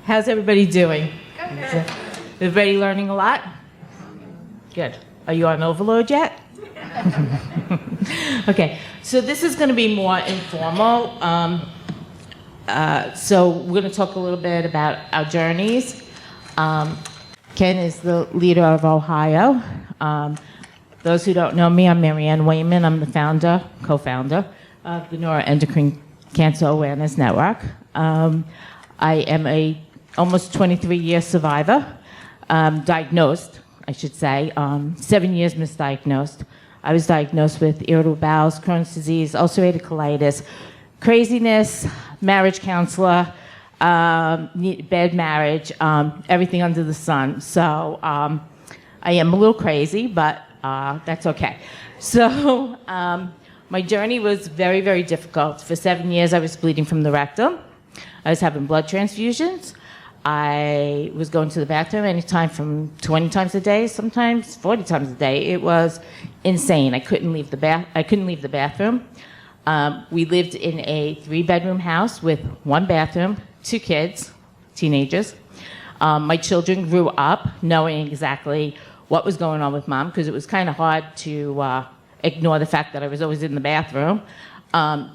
How's everybody doing? Good. Everybody learning a lot? Good. Are you on overload yet? Okay, so this is going to be more informal. So we're going to talk a little bit about our journeys. Ken is the leader of Ohio. Those who don't know me, I'm Marianne Wayman. I'm the founder, co-founder of the Neuroendocrine Cancer Awareness Network. I am a almost 23-year survivor, diagnosed, I should say, 7 years misdiagnosed. I was diagnosed with irritable bowels, Crohn's disease, ulcerative colitis, craziness, marriage counselor, bad marriage, everything under the sun. So I am a little crazy, but that's okay. So my journey was very, very difficult. For 7 years, I was bleeding from the rectum. I was having blood transfusions. I was going to the bathroom anytime from 20 times a day, sometimes 40 times a day. It was insane. I couldn't leave the bathroom. We lived in a 3-bedroom house with 1 bathroom, 2 kids, teenagers. My children grew up knowing exactly what was going on with mom, because it was kind of hard to ignore the fact that I was always in the bathroom.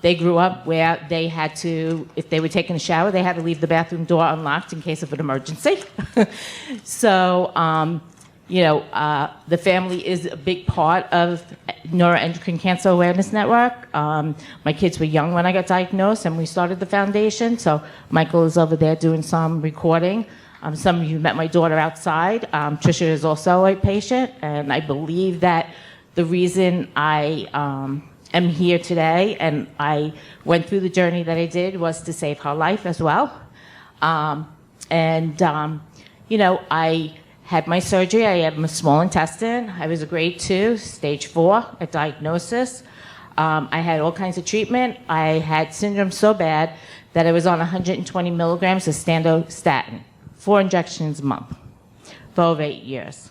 They grew up where they had to, if they were taking a shower, they had to leave the bathroom door unlocked in case of an emergency. So, the family is a big part of Neuroendocrine Cancer Awareness Network. My kids were young when I got diagnosed, and we started the foundation. So Michael is over there doing some recording. Some of you met my daughter outside. Tricia is also a patient, and I believe that the reason I am here today and I went through the journey that I did was to save her life as well. I had my surgery. I had a small intestine. I was a grade 2, stage 4 at diagnosis. I had all kinds of treatment. I had syndrome so bad that I was on 120 milligrams of Standostatin, 4 injections a month for over 8 years.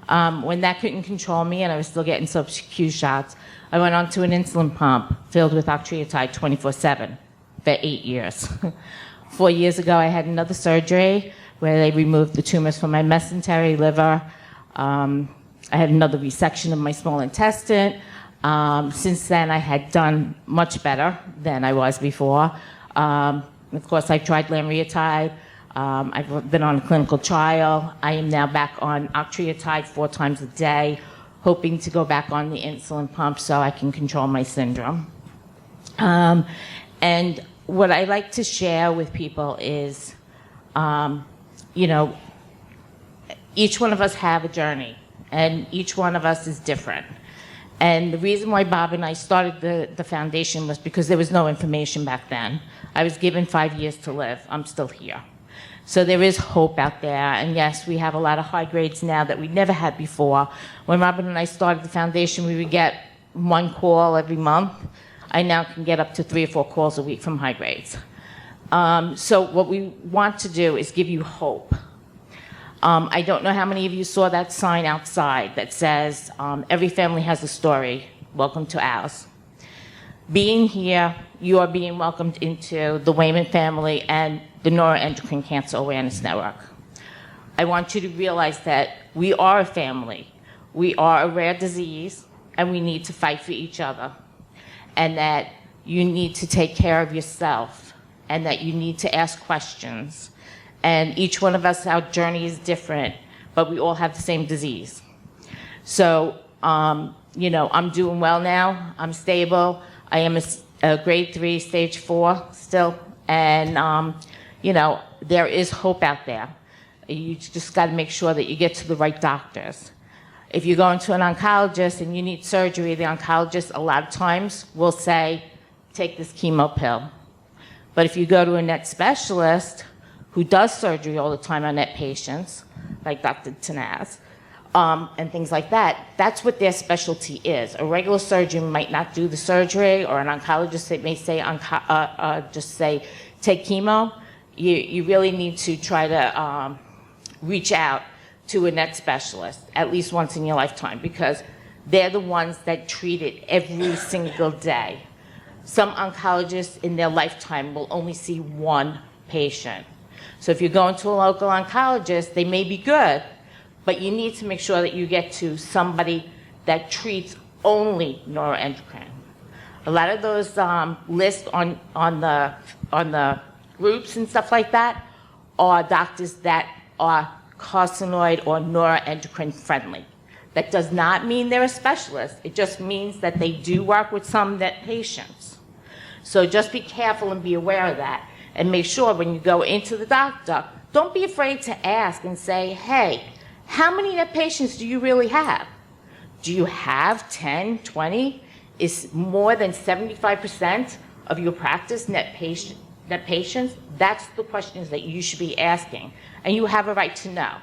When that couldn't control me and I was still getting sub-Q shots, I went onto an insulin pump filled with octreotide 24/7 for 8 years. 4 years ago, I had another surgery where they removed the tumors from my mesentery liver. I had another resection of my small intestine. Since then, I had done much better than I was before. Of course, I've tried lanreotide. I've been on a clinical trial. I am now back on octreotide 4 times a day, hoping to go back on the insulin pump so I can control my syndrome. And what I like to share with people is, each one of us have a journey, and each one of us is different. And the reason why Bob and I started the foundation was because there was no information back then. I was given 5 years to live. I'm still here. So there is hope out there. And yes, we have a lot of high grades now that we never had before. When Robin and I started the foundation, we would get 1 call every month. I now can get up to 3 or 4 calls a week from high grades. So what we want to do is give you hope. I don't know how many of you saw that sign outside that says, every family has a story. Welcome to ours. Being here, you are being welcomed into the Wayman family and the Neuroendocrine Cancer Awareness Network. I want you to realize that we are a family. We are a rare disease, and we need to fight for each other. And that you need to take care of yourself, and that you need to ask questions. And each one of us, our journey is different, but we all have the same disease. So, I'm doing well now. I'm stable. I am a grade 3, stage 4 still. And, there is hope out there. You just got to make sure that you get to the right doctors. If you're going to an oncologist and you need surgery, the oncologist a lot of times will say, take this chemo pill. But if you go to a NET specialist who does surgery all the time on NET patients, like Dr. Tanaz, and things like that, that's what their specialty is. A regular surgeon might not do the surgery, or an oncologist may say, just say, take chemo. You really need to try to reach out to a NET specialist at least once in your lifetime, because they're the ones that treat it every single day. Some oncologists in their lifetime will only see 1 patient. So if you're going to a local oncologist, they may be good, but you need to make sure that you get to somebody that treats only neuroendocrine. A lot of those lists on the groups and stuff like that are doctors that are carcinoid or neuroendocrine friendly. That does not mean they're a specialist. It just means that they do work with some net patients. So just be careful and be aware of that. And make sure when you go into the doctor, don't be afraid to ask and say, hey, how many net patients do you really have? Do you have 10, 20? Is more than 75% of your practice net patients? That's the questions that you should be asking. And you have a right to know.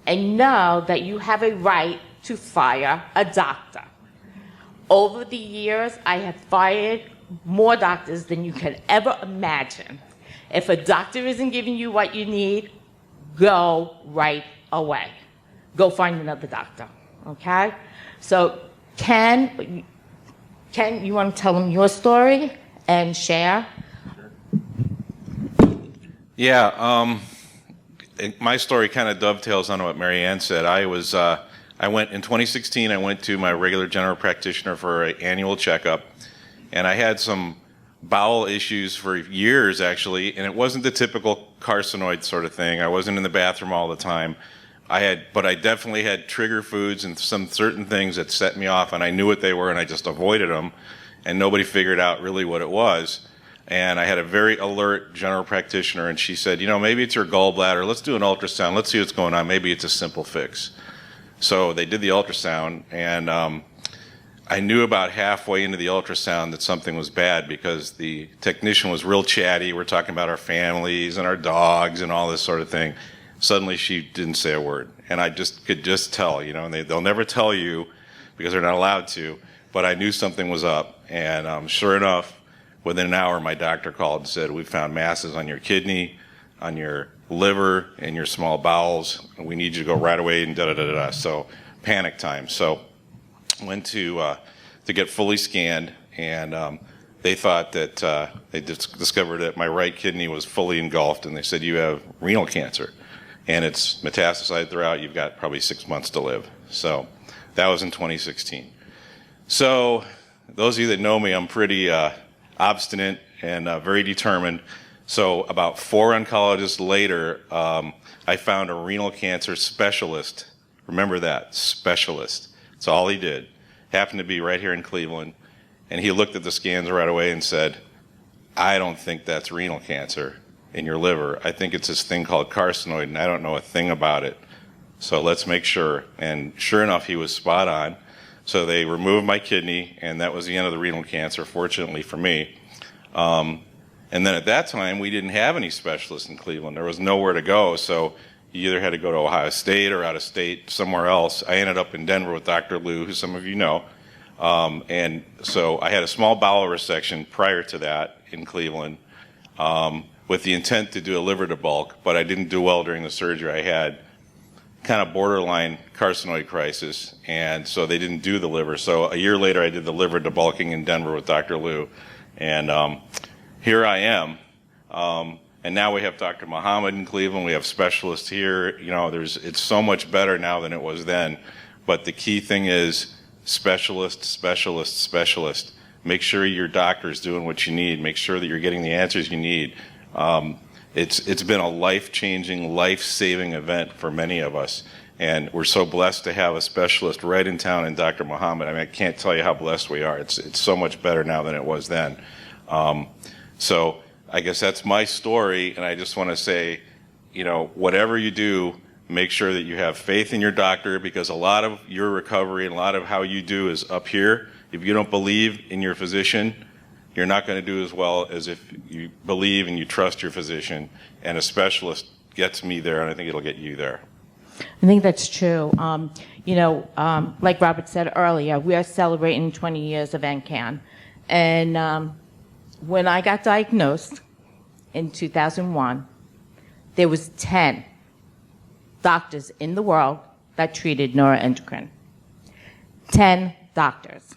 And know that you have a right to fire a doctor. Over the years, I have fired more doctors than you can ever imagine. If a doctor isn't giving you what you need, go right away. Go find another doctor, okay? So Ken, you want to tell them your story and share? Yeah, my story kind of dovetails on what Mary Ann said. I went in 2016. I went to my regular general practitioner for an annual checkup, and I had some bowel issues for years actually, and it wasn't the typical carcinoid sort of thing. I wasn't in the bathroom all the time. But I definitely had trigger foods and some certain things that set me off, and I knew what they were, and I just avoided them, and nobody figured out really what it was. And I had a very alert general practitioner, and she said, maybe it's your gallbladder. Let's do an ultrasound. Let's see what's going on. Maybe it's a simple fix. So they did the ultrasound, and I knew about halfway into the ultrasound that something was bad because the technician was real chatty. We're talking about our families and our dogs and all this sort of thing. Suddenly she didn't say a word, and I could just tell, and they'll never tell you because they're not allowed to, but I knew something was up, and sure enough, within an hour, my doctor called and said, we found masses on your kidney, on your liver, and your small bowels, and we need you to go right away, and da-da-da-da-da. So panic time. So went to get fully scanned, and they thought that they discovered that my right kidney was fully engulfed, and they said, you have renal cancer, and it's metastasized throughout. You've got probably 6 months to live. So that was in 2016. So those of you that know me, I'm pretty obstinate and very determined. So about 4 oncologists later, I found a renal cancer specialist. Remember that, specialist. That's all he did. Happened to be right here in Cleveland. And he looked at the scans right away and said, I don't think that's renal cancer in your liver. I think it's this thing called carcinoid, and I don't know a thing about it. So let's make sure. And sure enough, he was spot on. So they removed my kidney, and that was the end of the renal cancer, fortunately for me. And then at that time, we didn't have any specialists in Cleveland. There was nowhere to go, so you either had to go to Ohio State or out of state somewhere else. I ended up in Denver with Dr. Liu, who some of you know. And so I had a small bowel resection prior to that in Cleveland with the intent to do a liver debulk, but I didn't do well during the surgery. I had kind of borderline carcinoid crisis, and so they didn't do the liver. So a year later, I did the liver debulking in Denver with Dr. Liu, and here I am. And now we have Dr. Muhammad in Cleveland. We have specialists here. It's so much better now than it was then. But the key thing is specialist, specialist, specialist. Make sure your doctor's doing what you need. Make sure that you're getting the answers you need. It's been a life-changing, life-saving event for many of us. And we're so blessed to have a specialist right in town in Dr. Muhammad. I mean, I can't tell you how blessed we are. It's so much better now than it was then. So I guess that's my story, and I just want to say, whatever you do, make sure that you have faith in your doctor, because a lot of your recovery and a lot of how you do is up here. If you don't believe in your physician, you're not going to do as well as if you believe and you trust your physician, and a specialist gets me there, and I think it'll get you there. I think that's true. Like Robert said earlier, we are celebrating 20 years of NCAN. And when I got diagnosed in 2001, there was 10 doctors in the world that treated neuroendocrine. 10 doctors.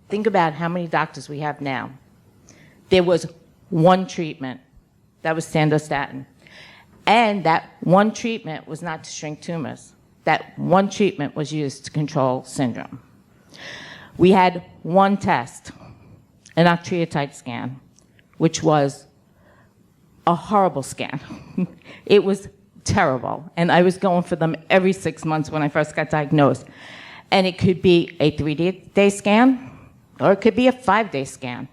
Think about how many doctors we have now. There was one treatment. That was Sandostatin. And that one treatment was not to shrink tumors. That one treatment was used to control syndrome. We had one test, an octreotide scan, which was a horrible scan. It was terrible. And I was going for them every 6 months when I first got diagnosed. And it could be a 3-day scan, or it could be a 5-day scan.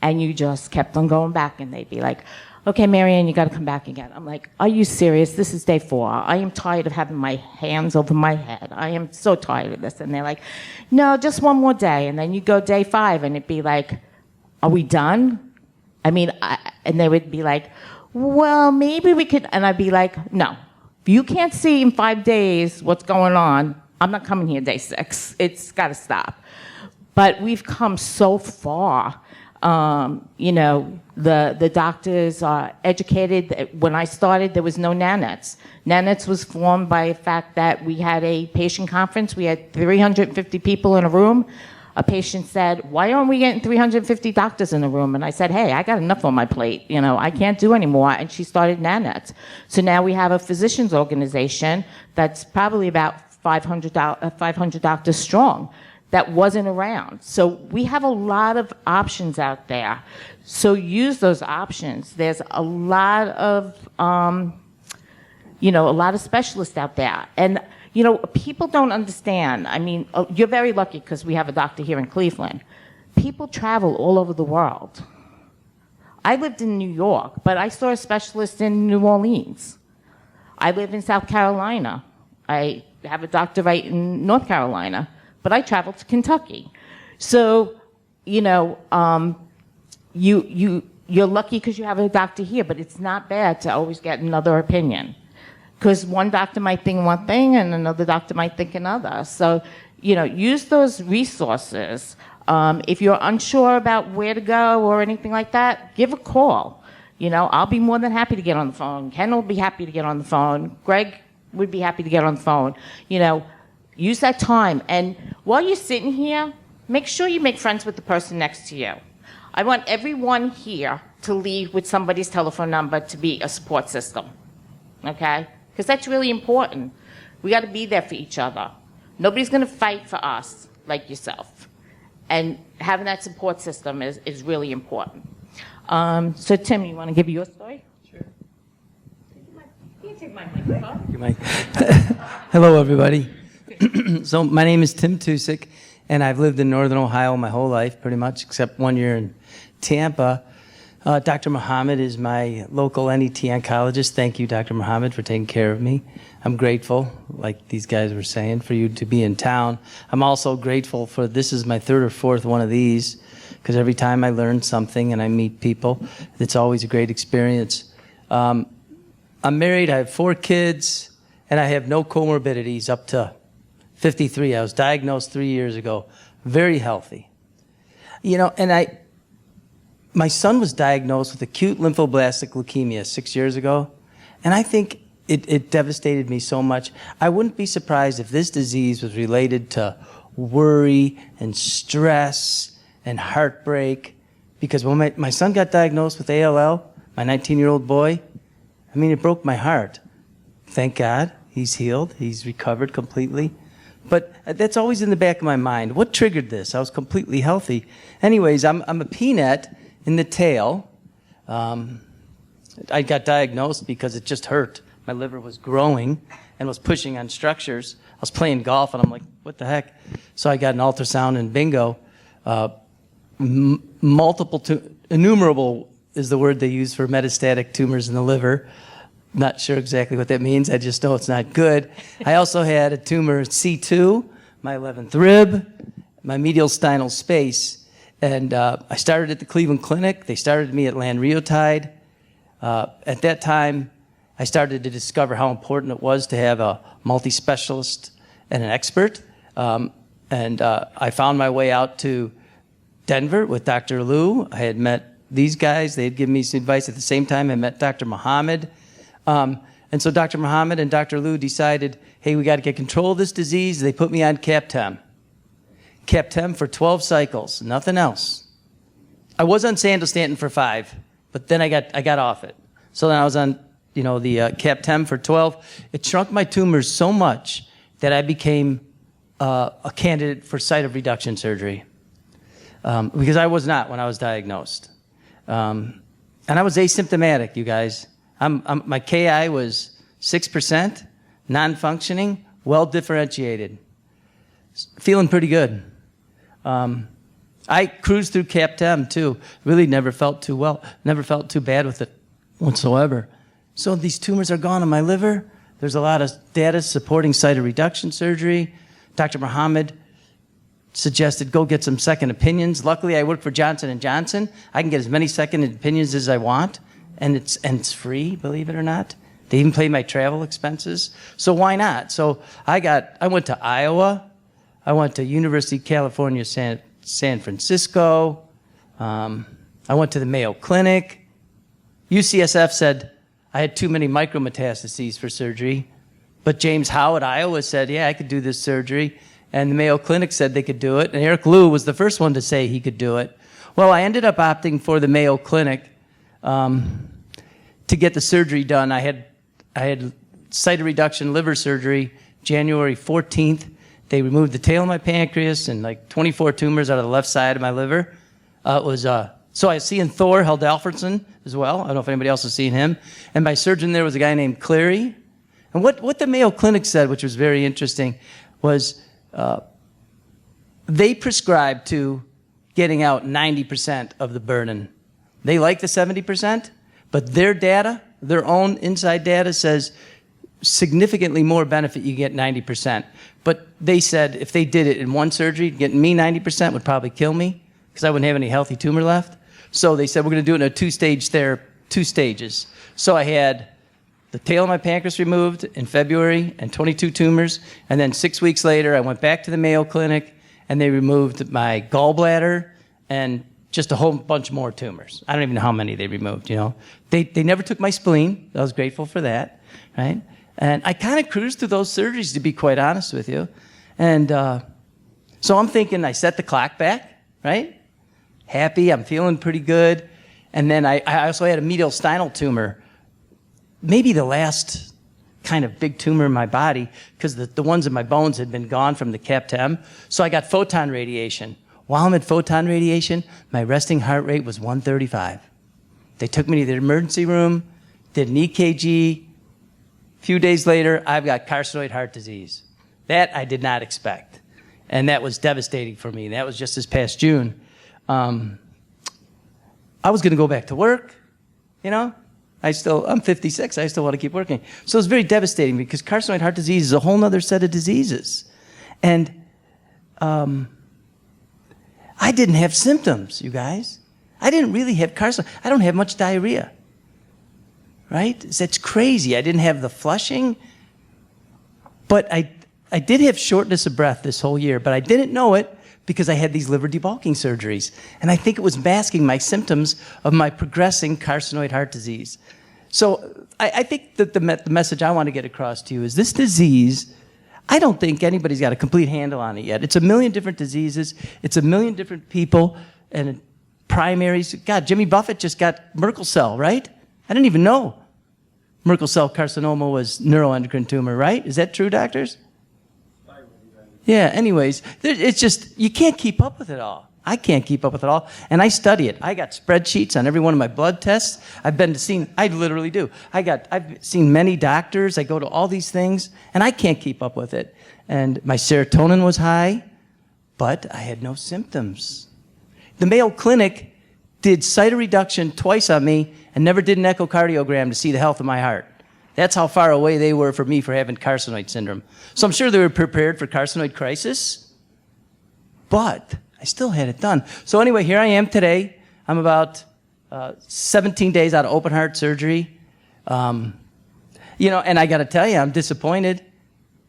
And you just kept on going back, and they'd be like, okay, Marianne, you got to come back again. I'm like, are you serious? This is day 4. I am tired of having my hands over my head. I am so tired of this. And they're like, no, just one more day. And then you go day 5, and it'd be like, are we done? I mean, and they would be like, well, maybe we could. And I'd be like, no, if you can't see in 5 days what's going on, I'm not coming here day 6. It's got to stop. But we've come so far. You know, the doctors are educated. When I started, there was no NANETS. NANETS was formed by the fact that we had a patient conference. We had 350 people in a room. A patient said, why aren't we getting 350 doctors in a room? And I said, hey, I got enough on my plate. You know, I can't do anymore. And she started NANETS. So now we have a physicians organization that's probably about 500 doctors strong. That wasn't around. So we have a lot of options out there. So use those options. There's a lot of, you know, a lot of specialists out there. And, you know, people don't understand. I mean, you're very lucky because we have a doctor here in Cleveland. People travel all over the world. I lived in New York, but I saw a specialist in New Orleans. I live in South Carolina. I have a doctor right in North Carolina. But I traveled to Kentucky. So, you know, you're lucky because you have a doctor here, but it's not bad to always get another opinion. Because one doctor might think one thing and another doctor might think another. So, you know, use those resources. If you're unsure about where to go or anything like that, give a call. You know, I'll be more than happy to get on the phone. Ken will be happy to get on the phone. Greg would be happy to get on the phone. You know, use that time. And while you're sitting here, make sure you make friends with the person next to you. I want everyone here to leave with somebody's telephone number to be a support system, okay? Because that's really important. We got to be there for each other. Nobody's going to fight for us like yourself. And having that support system is really important. So, Tim, you want to give your story? Sure. You can take my microphone. Your mic. Hello, everybody. So my name is Tim Tusick, and I've lived in Northern Ohio my whole life, pretty much, except 1 year in Tampa. Dr. Muhammad is my local NET oncologist. Thank you, Dr. Muhammad, for taking care of me. I'm grateful, like these guys were saying, for you to be in town. I'm also grateful for this is my 3rd or 4th one of these, because every time I learn something and I meet people, it's always a great experience. I'm married, I have 4 kids, and I have no comorbidities up to 53. I was diagnosed 3 years ago. Very healthy. You know, and my son was diagnosed with acute lymphoblastic leukemia 6 years ago, and I think it devastated me so much. I wouldn't be surprised if this disease was related to worry and stress and heartbreak, because when my son got diagnosed with ALL, my 19-year-old boy, I mean, it broke my heart. Thank God, he's healed, he's recovered completely. But that's always in the back of my mind. What triggered this? I was completely healthy. Anyways, I'm a peanut in the tail. I got diagnosed because it just hurt. My liver was growing and was pushing on structures. I was playing golf, and I'm like, what the heck? So I got an ultrasound, and bingo, innumerable is the word they use for metastatic tumors in the liver. Not sure exactly what that means. I just know it's not good. I also had a tumor C2, my 11th rib, my medial sternal space. And I started at the Cleveland Clinic. They started me at Lanreotide. At that time, I started to discover how important it was to have a multi-specialist and an expert. I found my way out to Denver with Dr. Liu. I had met these guys. They had given me some advice. At the same time, I met Dr. Muhammad. And so Dr. Muhammad and Dr. Liu decided, hey, we got to get control of this disease. They put me on Captem. Captem for 12 cycles, nothing else. I was on Sandostatin for 5, but then I got off it. So then I was on, the CAP-10 for 12. It shrunk my tumors so much that I became a candidate for site of reduction surgery because I was not when I was diagnosed. And I was asymptomatic, you guys. My KI was 6%, non-functioning, well-differentiated. Feeling pretty good. I cruised through CAP-10 too. Really never felt too well, never felt too bad with it whatsoever. So these tumors are gone in my liver. There's a lot of data supporting site of reduction surgery. Dr. Muhammad suggested go get some second opinions. Luckily, I work for Johnson & Johnson. I can get as many second opinions as I want, and it's free, believe it or not. They even pay my travel expenses. So why not? So I went to Iowa. I went to University of California, San Francisco. I went to the Mayo Clinic. UCSF said I had too many micrometastases for surgery. But James Howe at Iowa said, yeah, I could do this surgery. And the Mayo Clinic said they could do it. And Eric Liu was the first one to say he could do it. Well, I ended up opting for the Mayo Clinic to get the surgery done. I had site of reduction liver surgery January 14th. They removed the tail of my pancreas and like 24 tumors out of the left side of my liver. So I was seeing Thor Held-Alfredson as well. I don't know if anybody else has seen him. And my surgeon there was a guy named Cleary. And what the Mayo Clinic said, which was very interesting, was they prescribed to getting out 90% of the burden. They like the 70%, but their data, their own inside data says significantly more benefit you get 90%. But they said if they did it in one surgery, getting me 90% would probably kill me because I wouldn't have any healthy tumor left. So they said we're going to do it in a two-stage therapy, 2 stages. So I had the tail of my pancreas removed in February and 22 tumors. And then 6 weeks later, I went back to the Mayo Clinic and they removed my gallbladder and just a whole bunch more tumors. I don't even know how many they removed, They never took my spleen. I was grateful for that, right? And I kind of cruised through those surgeries, to be quite honest with you. And so I'm thinking I set the clock back, right? Happy, I'm feeling pretty good. And then I also had a mediastinal tumor, maybe the last kind of big tumor in my body, because the ones in my bones had been gone from the CAP-10. So I got photon radiation. While I'm at photon radiation, my resting heart rate was 135. They took me to the emergency room, did an EKG. A few days later, I've got carcinoid heart disease. That I did not expect. And that was devastating for me. That was just this past June. I was going to go back to work, I'm 56. I still want to keep working. So it's very devastating because carcinoid heart disease is a whole other set of diseases. And I didn't have symptoms, you guys. I didn't really have carcinoid. I don't have much diarrhea, right? That's crazy. I didn't have the flushing. But I did have shortness of breath this whole year, but I didn't know it because I had these liver debulking surgeries. And I think it was masking my symptoms of my progressing carcinoid heart disease. So I think that the message I want to get across to you is this disease, I don't think anybody's got a complete handle on it yet. It's a million different diseases. It's a million different people and primaries. God, Jimmy Buffett just got Merkel cell, right? I didn't even know Merkel cell carcinoma was neuroendocrine tumor, right? Is that true, doctors? Yeah, anyways, it's just, you can't keep up with it all. I can't keep up with it all, and I study it. I got spreadsheets on every one of my blood tests. I literally do. I've seen many doctors. I go to all these things, and I can't keep up with it. And my serotonin was high, but I had no symptoms. The Mayo Clinic did site of reduction twice on me and never did an echocardiogram to see the health of my heart. That's how far away they were from me for having carcinoid syndrome. So I'm sure they were prepared for carcinoid crisis, but I still had it done. So anyway, here I am today. I'm about 17 days out of open heart surgery. And I got to tell you, I'm disappointed.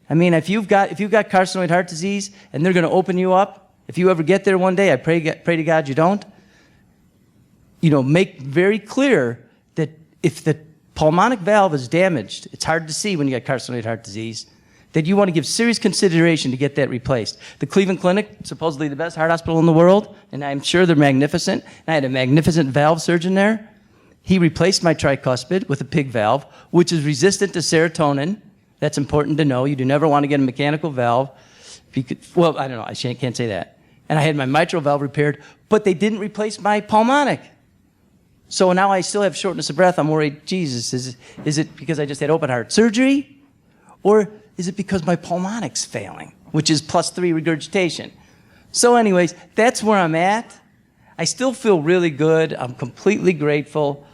I mean, if you've got carcinoid heart disease and they're going to open you up, if you ever get there one day, I pray to God you don't. Make very clear that if the pulmonic valve is damaged, it's hard to see when you got carcinoid heart disease, that you want to give serious consideration to get that replaced. The Cleveland Clinic, supposedly the best heart hospital in the world, and I'm sure they're magnificent, and I had a magnificent valve surgeon there. He replaced my tricuspid with a pig valve, which is resistant to serotonin. That's important to know. You do never want to get a mechanical valve. Well, I don't know. I can't say that. And I had my mitral valve repaired, but they didn't replace my pulmonic. So now I still have shortness of breath. I'm worried, Jesus, is it because I just had open heart surgery? Or is it because my pulmonic's failing, which is +3 regurgitation? So anyways, that's where I'm at. I still feel really good. I'm completely grateful.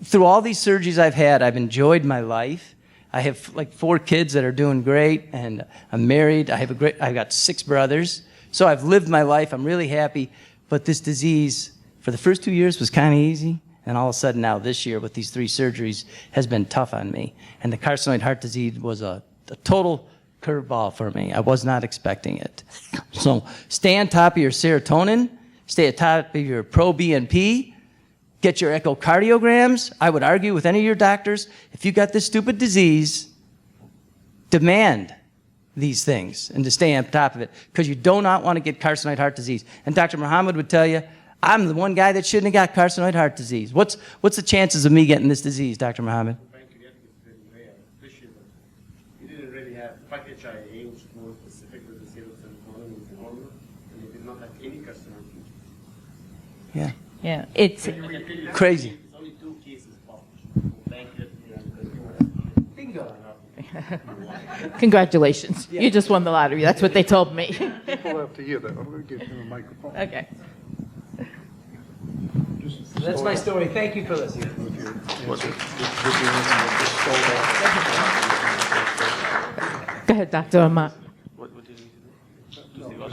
Through all these surgeries I've had, I've enjoyed my life. I have like 4 kids that are doing great, and I'm married. I've got 6 brothers. So I've lived my life. I'm really happy. But this disease, for the first 2 years, was kind of easy. And all of a sudden now, this year, with these 3 surgeries, has been tough on me. And the carcinoid heart disease was a total curveball for me. I was not expecting it. So stay on top of your serotonin. Stay on top of your pro-BNP. Get your echocardiograms. I would argue with any of your doctors, if you got this stupid disease, demand these things and to stay on top of it, because you do not want to get carcinoid heart disease. And Dr. Muhammad would tell you, I'm the one guy that shouldn't have got carcinoid heart disease. What's the chances of me getting this disease, Dr. Muhammad? Pancreatic is very rare, especially that you didn't really have 5-HIA, which is more specific with the serotonin is normal, and you did not have any carcinoid features. Yeah. Yeah, it's Crazy. It's only 2 cases published for pancreatic and Bingo. congratulations. You just won the lottery. That's what they told me. People have to hear that. I'm going to give him a microphone. Okay. That's my story. Thank you for listening. Go ahead, Dr. Ahmad.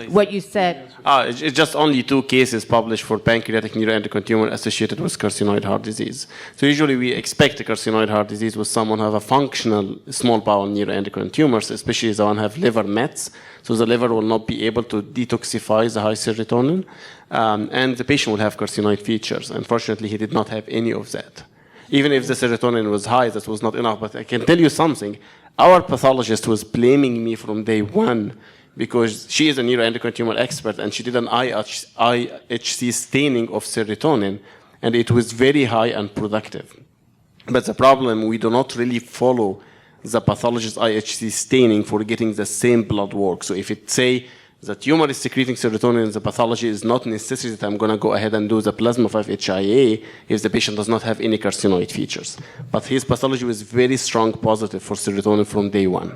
What you said. It's just only 2 cases published for pancreatic neuroendocrine tumor associated with carcinoid heart disease. So usually we expect a carcinoid heart disease with someone who have a functional small bowel neuroendocrine tumors, especially the one who have liver mets. So the liver will not be able to detoxify the high serotonin, and the patient will have carcinoid features. Unfortunately, he did not have any of that. Even if the serotonin was high, that was not enough. But I can tell you something. Our pathologist was blaming me from day one, because she is a neuroendocrine tumor expert, and she did an IHC staining of serotonin, and it was very high and productive. But the problem, we do not really follow the pathologist's IHC staining for getting the same blood work. So if it say the tumor is secreting serotonin, the pathology is not necessary that I'm going to go ahead and do the plasma 5-HIA if the patient does not have any carcinoid features. But his pathology was very strong positive for serotonin from day one.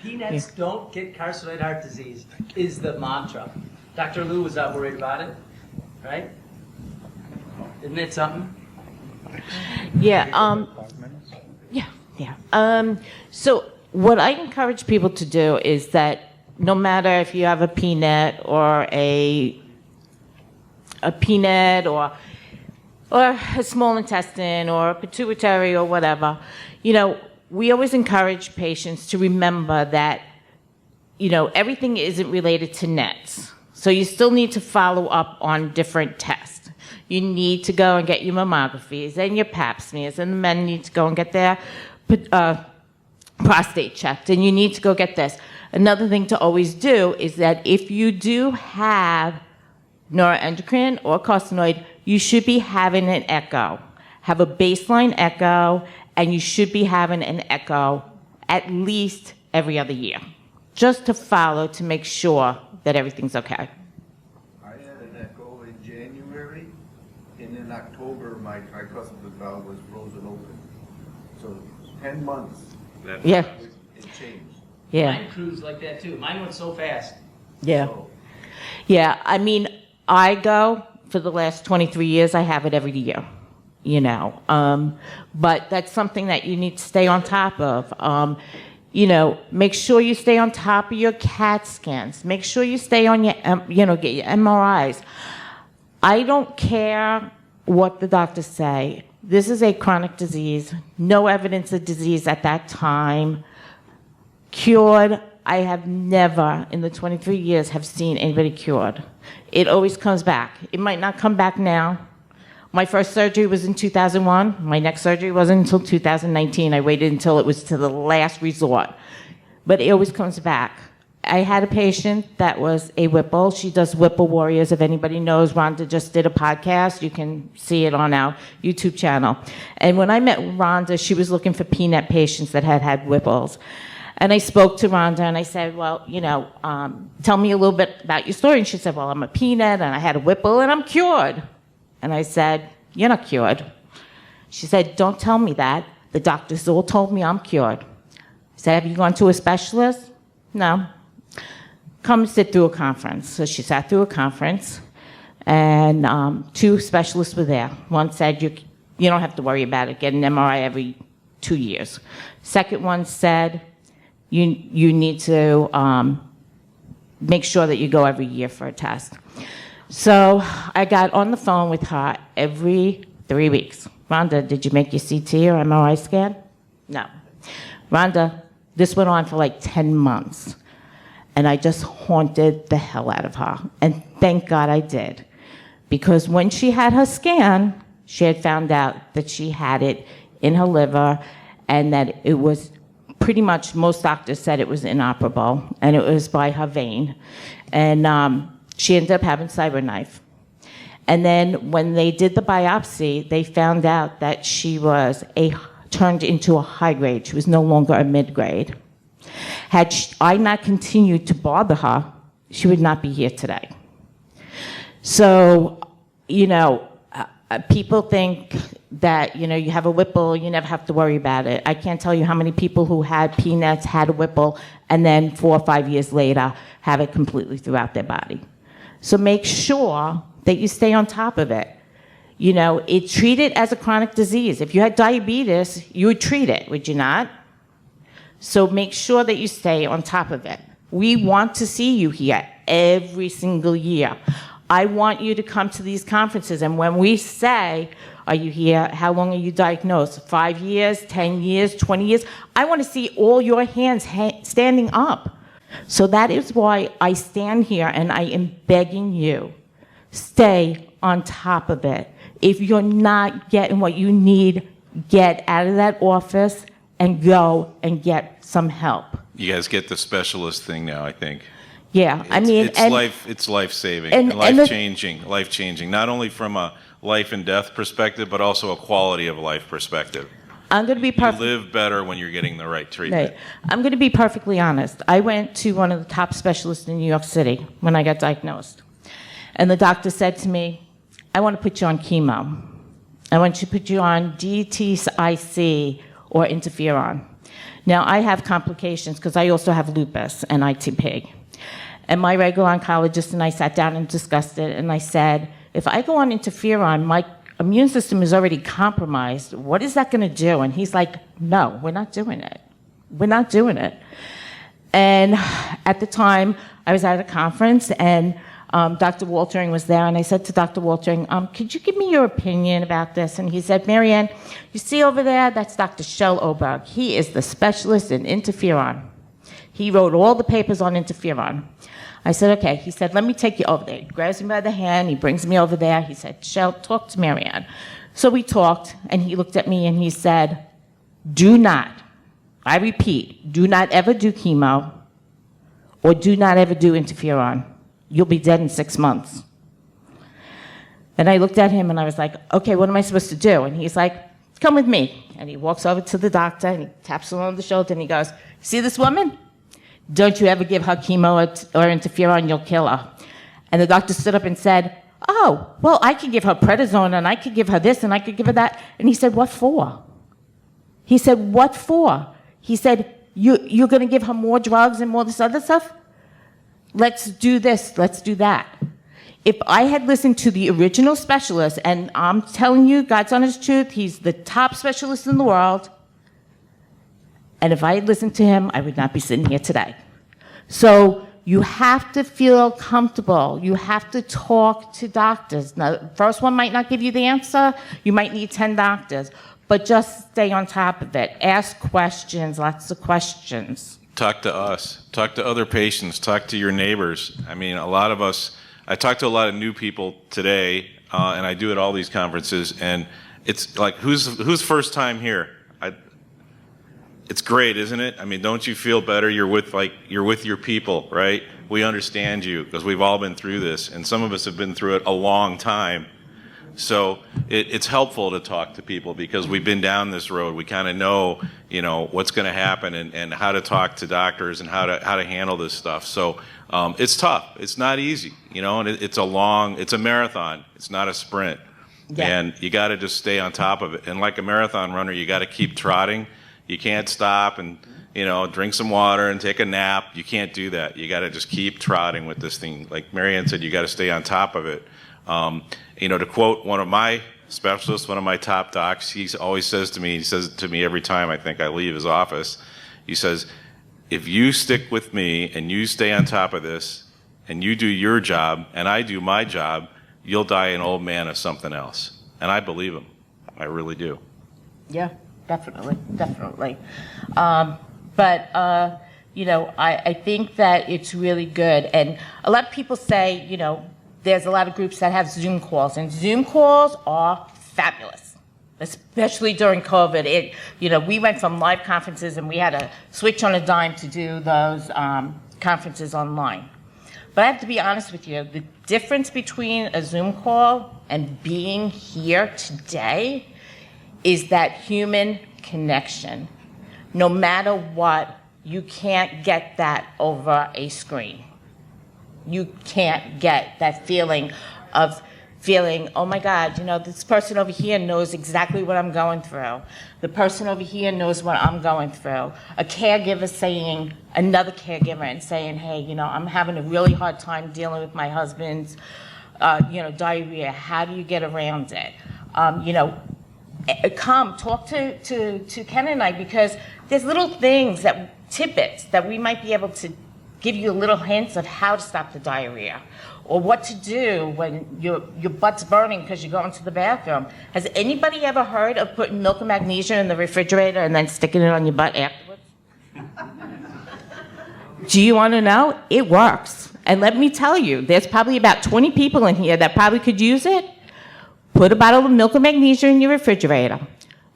Peanuts don't get carcinoid heart disease is the mantra. Dr. Lou was not worried about it, right? Isn't it something? Yeah. So what I encourage people to do is that no matter if you have a PNET or a PNET or a small intestine or a pituitary or whatever, we always encourage patients to remember that, everything isn't related to NETs. So you still need to follow up on different tests. You need to go and get your mammographies and your pap smears, and the men need to go and get their prostate checked, and you need to go get this. Another thing to always do is that if you do have neuroendocrine or carcinoid, you should be having an echo. Have a baseline echo, and you should be having an echo at least every other year, just to follow to make sure that everything's okay. I had an echo in January, and in October, my tricuspid valve was frozen open. So 10 months, Yeah, it changed. yeah, Mine cruised like that too. Mine went so fast. yeah. So Yeah, I mean, I go for the last 23 years, I have it every year, but that's something that you need to stay on top of. Make sure you stay on top of your CAT scans. Make sure you stay on your, get your MRIs. I don't care what the doctors say. This is a chronic disease. No evidence of disease at that time. Cured. I have never, in the 23 years, have seen anybody cured. It always comes back. It might not come back now. My first surgery was in 2001. My next surgery wasn't until 2019. I waited until it was to the last resort. But it always comes back. I had a patient that was a Whipple. She does Whipple Warriors. If anybody knows, Rhonda just did a podcast. You can see it on our YouTube channel. And when I met Rhonda, she was looking for peanut patients that had had Whipples. And I spoke to Rhonda and I said, well, tell me a little bit about your story. And she said, well, I'm a peanut and I had a Whipple and I'm cured. And I said, you're not cured. She said, don't tell me that. The doctors all told me I'm cured. I said, have you gone to a specialist? No. Come sit through a conference. So she sat through a conference, and 2 specialists were there. One said, you don't have to worry about it. Get an MRI every 2 years. Second one said, you need to make sure that you go every year for a test. So I got on the phone with her every 3 weeks. Rhonda, did you make your CT or MRI scan? No. Rhonda, this went on for like 10 months. And I just haunted the hell out of her. And thank God I did. Because when she had her scan, she had found out that she had it in her liver and that it was pretty much, most doctors said it was inoperable, and it was by her vein. And she ended up having CyberKnife. And then when they did the biopsy, they found out that she was turned into a high grade. She was no longer a mid-grade. Had I not continued to bother her, she would not be here today. So, people think that, you have a Whipple, you never have to worry about it. I can't tell you how many people who had peanuts had a Whipple and then 4 or 5 years later have it completely throughout their body. So make sure that you stay on top of it. Treat it as a chronic disease. If you had diabetes, you would treat it, would you not? So make sure that you stay on top of it. We want to see you here every single year. I want you to come to these conferences, and when we say, are you here, how long are you diagnosed? 5 years, 10 years, 20 years? I want to see all your hands standing up. So that is why I stand here and I am begging you, stay on top of it. If you're not getting what you need, get out of that office and go and get some help. You guys get the specialist thing now, I think. Yeah, It's life-saving and life-changing, not only from a life and death perspective, but also a quality of life perspective. I'm going to be You live better when you're getting the right treatment. Right. I'm going to be perfectly honest. I went to one of the top specialists in New York City when I got diagnosed. And the doctor said to me, I want to put you on chemo. I want to put you on DTIC or interferon. Now, I have complications because I also have lupus and ITP. And my regular oncologist and I sat down and discussed it, and I said, if I go on interferon, my immune system is already compromised. What is that going to do? And he's like, no, we're not doing it. We're not doing it. And at the time, I was at a conference, and Dr. Waltering was there, and I said to Dr. Waltering, could you give me your opinion about this? And he said, Marianne, you see over there, that's Dr. Shel Oberg. He is the specialist in interferon. He wrote all the papers on interferon. I said, okay. He said, let me take you over there. He grabs me by the hand, he brings me over there. He said, Shel, talk to Marianne. So we talked, and he looked at me and he said, do not, I repeat, do not ever do chemo or do not ever do interferon. You'll be dead in 6 months. And I looked at him and I was like, okay, what am I supposed to do? And he's like, come with me. And he walks over to the doctor and he taps him on the shoulder and he goes, see this woman? Don't you ever give her chemo or interferon, you'll kill her. And the doctor stood up and said, oh, well, I could give her prednisone and I could give her this and I could give her that. And he said, what for? He said, what for? He said, you're going to give her more drugs and more this other stuff? Let's do this, let's do that. If I had listened to the original specialist, and I'm telling you, God's honest truth, he's the top specialist in the world, and if I had listened to him, I would not be sitting here today. So you have to feel comfortable. You have to talk to doctors. Now, the first one might not give you the answer. You might need 10 doctors, but just stay on top of it. Ask questions, lots of questions. Talk to us. Talk to other patients. Talk to your neighbors. I mean, a lot of us, I talk to a lot of new people today, and I do at all these conferences, and it's like, who's first time here? it's great, isn't it? I mean, don't you feel better? You're with your people, right? We understand you because we've all been through this, and some of us have been through it a long time. So it's helpful to talk to people because we've been down this road. We kind of know, what's going to happen and how to talk to doctors and how to handle this stuff. So it's tough. It's not easy, and it's a marathon. It's not a sprint. Yeah. And you got to just stay on top of it. And like a marathon runner, you got to keep trotting. You can't stop and, drink some water and take a nap. You can't do that. You got to just keep trotting with this thing. Like Marianne said, you got to stay on top of it. To quote one of my specialists, one of my top docs, he always says to me every time I think I leave his office, he says, if you stick with me and you stay on top of this and you do your job and I do my job, you'll die an old man of something else. And I believe him. I really do. Yeah, definitely. I think that it's really good. And a lot of people say, there's a lot of groups that have Zoom calls, and Zoom calls are fabulous, especially during COVID. We went from live conferences, and we had to switch on a dime to do those conferences online. But I have to be honest with you, the difference between a Zoom call and being here today is that human connection. No matter what, you can't get that over a screen. You can't get that feeling, oh my God, this person over here knows exactly what I'm going through. The person over here knows what I'm going through. A caregiver saying, another caregiver and saying, hey, I'm having a really hard time dealing with my husband's, diarrhea. How do you get around it? Come talk to Ken and I, because there's little things tidbits that we might be able to give you little hints of how to stop the diarrhea or what to do when your butt's burning because you're going to the bathroom. Has anybody ever heard of putting milk and magnesia in the refrigerator and then sticking it on your butt afterwards? Do you want to know? It works. And let me tell you, there's probably about 20 people in here that probably could use it. Put a bottle of milk and magnesia in your refrigerator.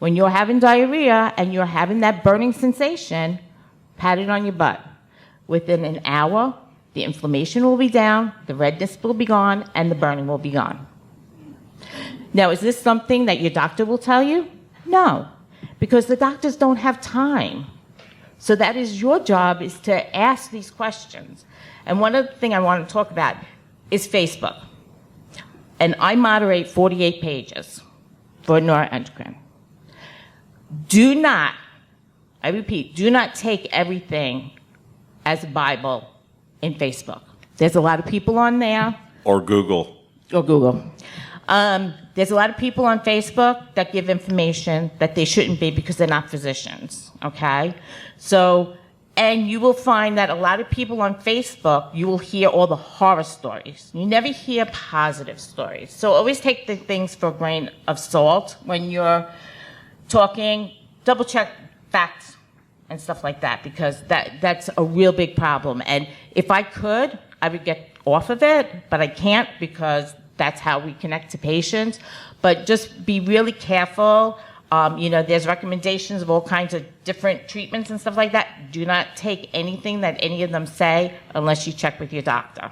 When you're having diarrhea and you're having that burning sensation, pat it on your butt. Within an hour, the inflammation will be down, the redness will be gone, and the burning will be gone. Now, is this something that your doctor will tell you? No, because the doctors don't have time. So that is your job, is to ask these questions. And one other thing I want to talk about is Facebook. And I moderate 48 pages for neuroendocrine. Do not, I repeat, do not take everything as a Bible in Facebook. There's a lot of people on there. Or Google. There's a lot of people on Facebook that give information that they shouldn't be because they're not physicians, okay? So, and you will find that a lot of people on Facebook, you will hear all the horror stories. You never hear positive stories. So always take the things for a grain of salt when you're talking. Double check facts and stuff like that, because that's a real big problem. And if I could, I would get off of it, but I can't because that's how we connect to patients. But just be really careful. There's recommendations of all kinds of different treatments and stuff like that. Do not take anything that any of them say unless you check with your doctor.